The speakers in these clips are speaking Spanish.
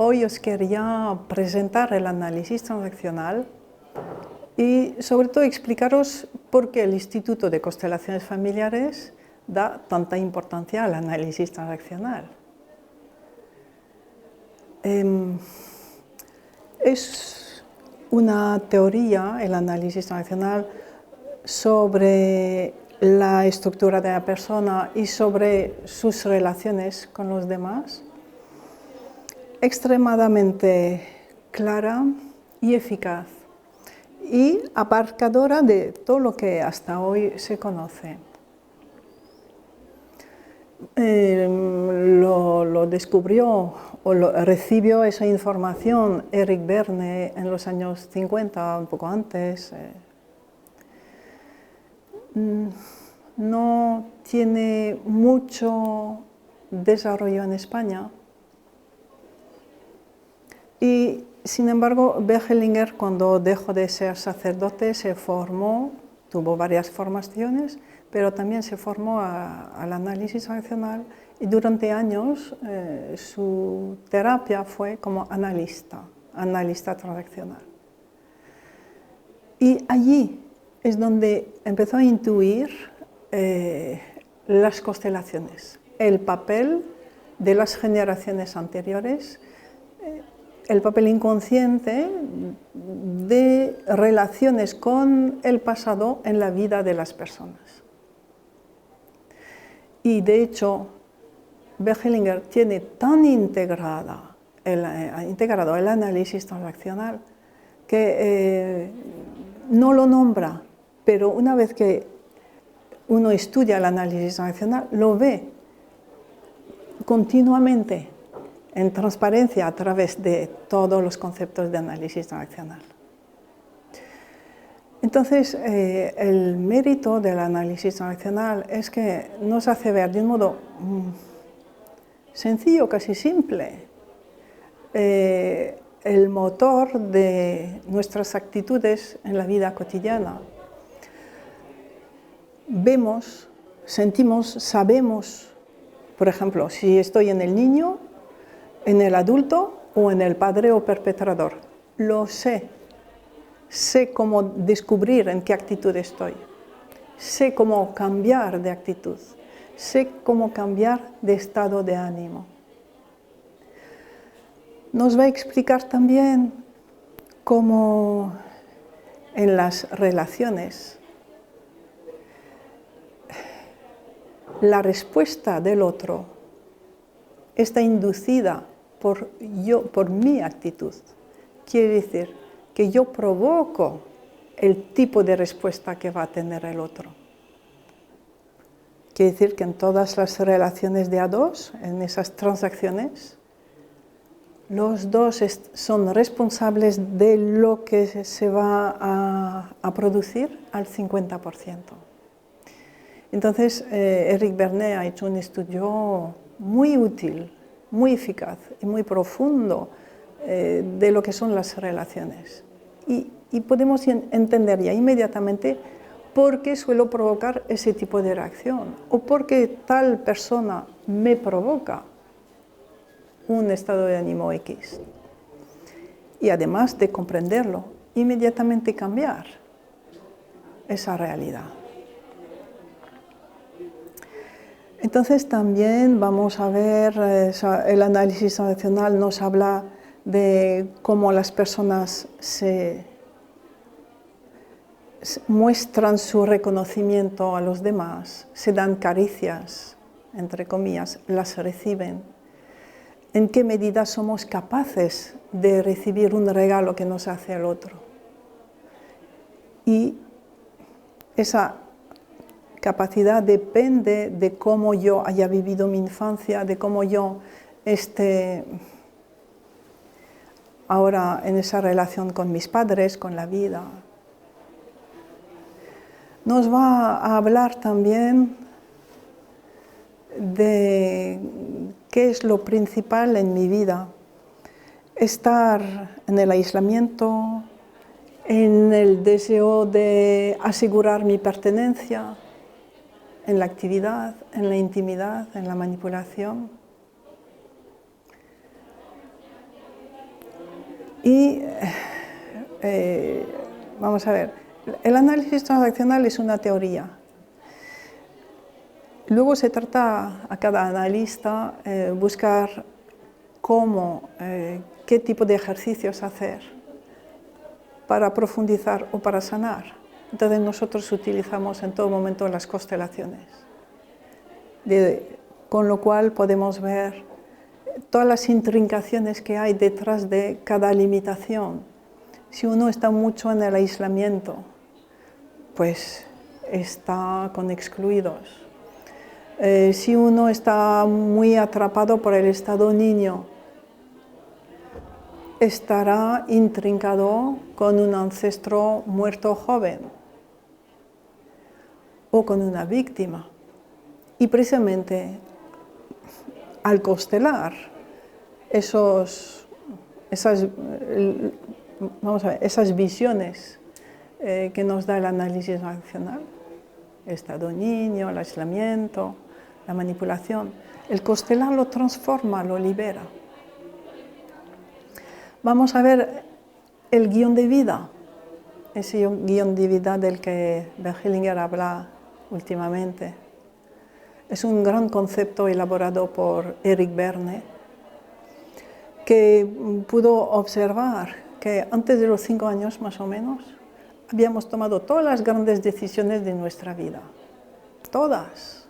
Hoy os quería presentar el análisis transaccional y sobre todo explicaros por qué el Instituto de Constelaciones Familiares da tanta importancia al análisis transaccional. Es una teoría, el análisis transaccional, sobre la estructura de la persona y sobre sus relaciones con los demás, extremadamente clara y eficaz y abarcadora de todo lo que hasta hoy se conoce. Lo descubrió o recibió esa información Eric Berne en los años 50, un poco antes. No tiene mucho desarrollo en España. Y, sin embargo, Behelinger, cuando dejó de ser sacerdote, se formó, tuvo varias formaciones, pero también se formó al análisis transaccional y durante años su terapia fue como analista transaccional. Y allí es donde empezó a intuir las constelaciones, el papel de las generaciones anteriores, el papel inconsciente de relaciones con el pasado en la vida de las personas. Y de hecho, Behelinger tiene tan integrado el análisis transaccional que no lo nombra, pero una vez que uno estudia el análisis transaccional, lo ve continuamente en transparencia a través de todos los conceptos de análisis transaccional. Entonces, el mérito del análisis transaccional es que nos hace ver de un modo sencillo, casi simple, el motor de nuestras actitudes en la vida cotidiana. Vemos, sentimos, sabemos, por ejemplo, si estoy en el niño, en el adulto o en el padre o perpetrador. Lo sé. Sé cómo descubrir en qué actitud estoy. Sé cómo cambiar de actitud. Sé cómo cambiar de estado de ánimo. Nos va a explicar también cómo en las relaciones la respuesta del otro está inducida por mi actitud. Quiere decir que yo provoco el tipo de respuesta que va a tener el otro. Quiere decir que en todas las relaciones de a dos, en esas transacciones, los dos son responsables de lo que se va a producir al 50%. Entonces, Eric Berne ha hecho un estudio muy útil, muy eficaz y muy profundo de lo que son las relaciones. Y podemos entender ya inmediatamente por qué suelo provocar ese tipo de reacción o por qué tal persona me provoca un estado de ánimo X. Y además de comprenderlo, inmediatamente cambiar esa realidad. Entonces también vamos a ver, el análisis transaccional nos habla de cómo las personas muestran su reconocimiento a los demás, se dan caricias, entre comillas, las reciben. En qué medida somos capaces de recibir un regalo que nos hace el otro. Y esa capacidad depende de cómo yo haya vivido mi infancia, de cómo yo esté ahora en esa relación con mis padres, con la vida. Nos va a hablar también de qué es lo principal en mi vida. Estar en el aislamiento, en el deseo de asegurar mi pertenencia, en la actividad, en la intimidad, en la manipulación. Y vamos a ver, el análisis transaccional es una teoría. Luego se trata a cada analista buscar cómo, qué tipo de ejercicios hacer para profundizar o para sanar. Entonces nosotros utilizamos en todo momento las constelaciones, con lo cual podemos ver todas las intrincaciones que hay detrás de cada limitación. Si uno está mucho en el aislamiento, pues está con excluidos. Si uno está muy atrapado por el estado niño, estará intrincado con un ancestro muerto joven o con una víctima. Y precisamente al constelar esas visiones que nos da el análisis transaccional, el estado niño, el aislamiento, la manipulación, el constelar lo transforma, lo libera. Vamos a ver el guión de vida, ese guión de vida del que Bert Hellinger habla últimamente. Es un gran concepto elaborado por Eric Berne, que pudo observar que antes de los 5 años más o menos habíamos tomado todas las grandes decisiones de nuestra vida, todas.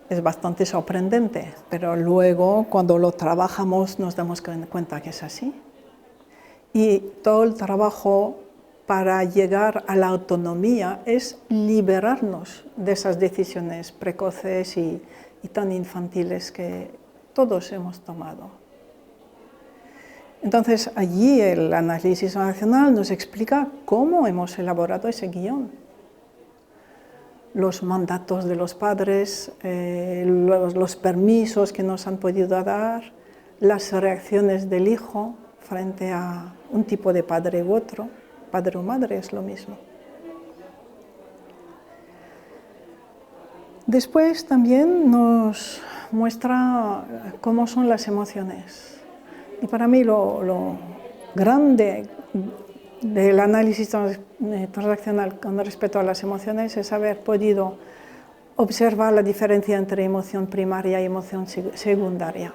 Es bastante sorprendente, pero luego cuando lo trabajamos nos damos cuenta que es así. Y todo el trabajo para llegar a la autonomía es liberarnos de esas decisiones precoces y tan infantiles que todos hemos tomado. Entonces allí el análisis transaccional nos explica cómo hemos elaborado ese guión. Los mandatos de los padres, los permisos que nos han podido dar, las reacciones del hijo frente a un tipo de padre u otro, padre o madre es lo mismo. Después también nos muestra cómo son las emociones. Y para mí lo grande del análisis transaccional con respecto a las emociones es haber podido observar la diferencia entre emoción primaria y emoción secundaria.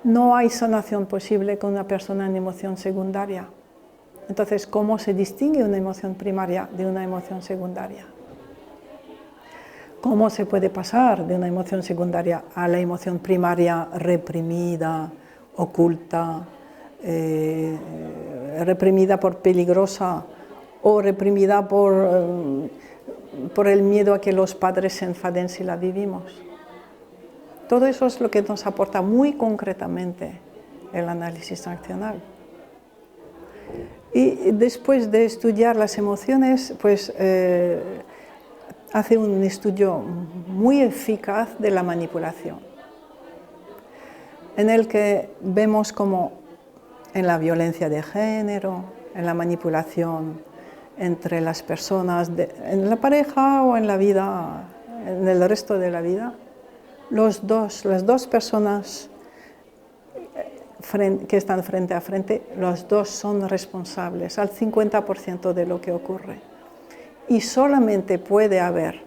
No hay sanación posible con una persona en emoción secundaria. Entonces, ¿cómo se distingue una emoción primaria de una emoción secundaria? ¿Cómo se puede pasar de una emoción secundaria a la emoción primaria reprimida, oculta, reprimida por peligrosa o reprimida por el miedo a que los padres se enfaden si la vivimos? Todo eso es lo que nos aporta muy concretamente el análisis transaccional. Y después de estudiar las emociones, pues hace un estudio muy eficaz de la manipulación, en el que vemos como en la violencia de género, en la manipulación entre las personas, en la pareja o en la vida, en el resto de la vida, las dos personas que están frente a frente, los dos son responsables al 50% de lo que ocurre. Y solamente puede haber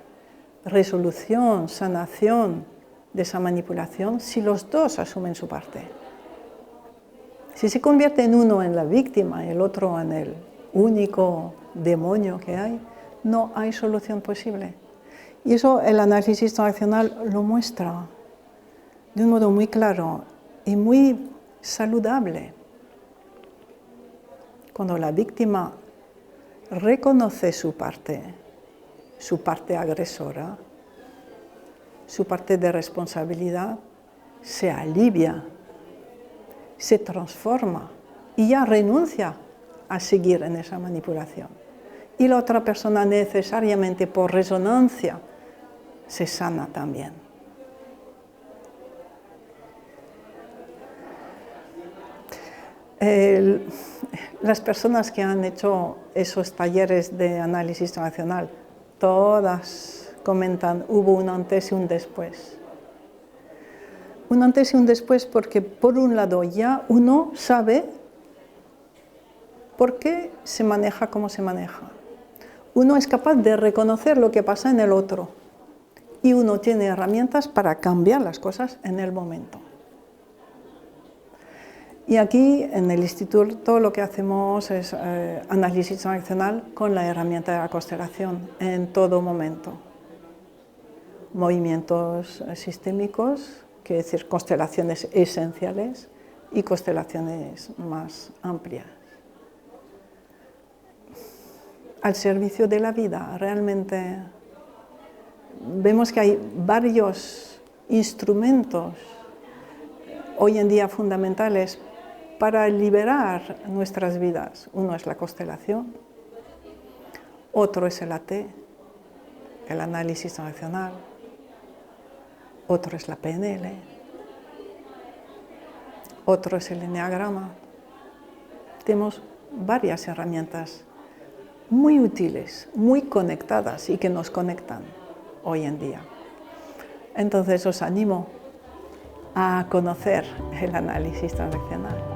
resolución, sanación de esa manipulación si los dos asumen su parte. Si se convierte en uno en la víctima y el otro en el único demonio que hay, no hay solución posible. Y eso el análisis transaccional lo muestra de un modo muy claro y muy saludable. Cuando la víctima reconoce su parte agresora, su parte de responsabilidad, se alivia, se transforma y ya renuncia a seguir en esa manipulación. Y la otra persona necesariamente por resonancia se sana también. Las personas que han hecho esos talleres de análisis transaccional, todas comentan, hubo un antes y un después. Un antes y un después porque, por un lado, ya uno sabe ¿Por qué se maneja como se maneja? Uno es capaz de reconocer lo que pasa en el otro y uno tiene herramientas para cambiar las cosas en el momento. Y aquí en el instituto lo que hacemos es análisis transaccional con la herramienta de la constelación en todo momento. Movimientos sistémicos, quiere decir constelaciones esenciales y constelaciones más amplias. Al servicio de la vida, realmente vemos que hay varios instrumentos hoy en día fundamentales para liberar nuestras vidas. Uno es la constelación, otro es el AT, el análisis transaccional, otro es la PNL, otro es el enneagrama. Tenemos varias herramientas muy útiles, muy conectadas y que nos conectan hoy en día. Entonces os animo a conocer el análisis transaccional.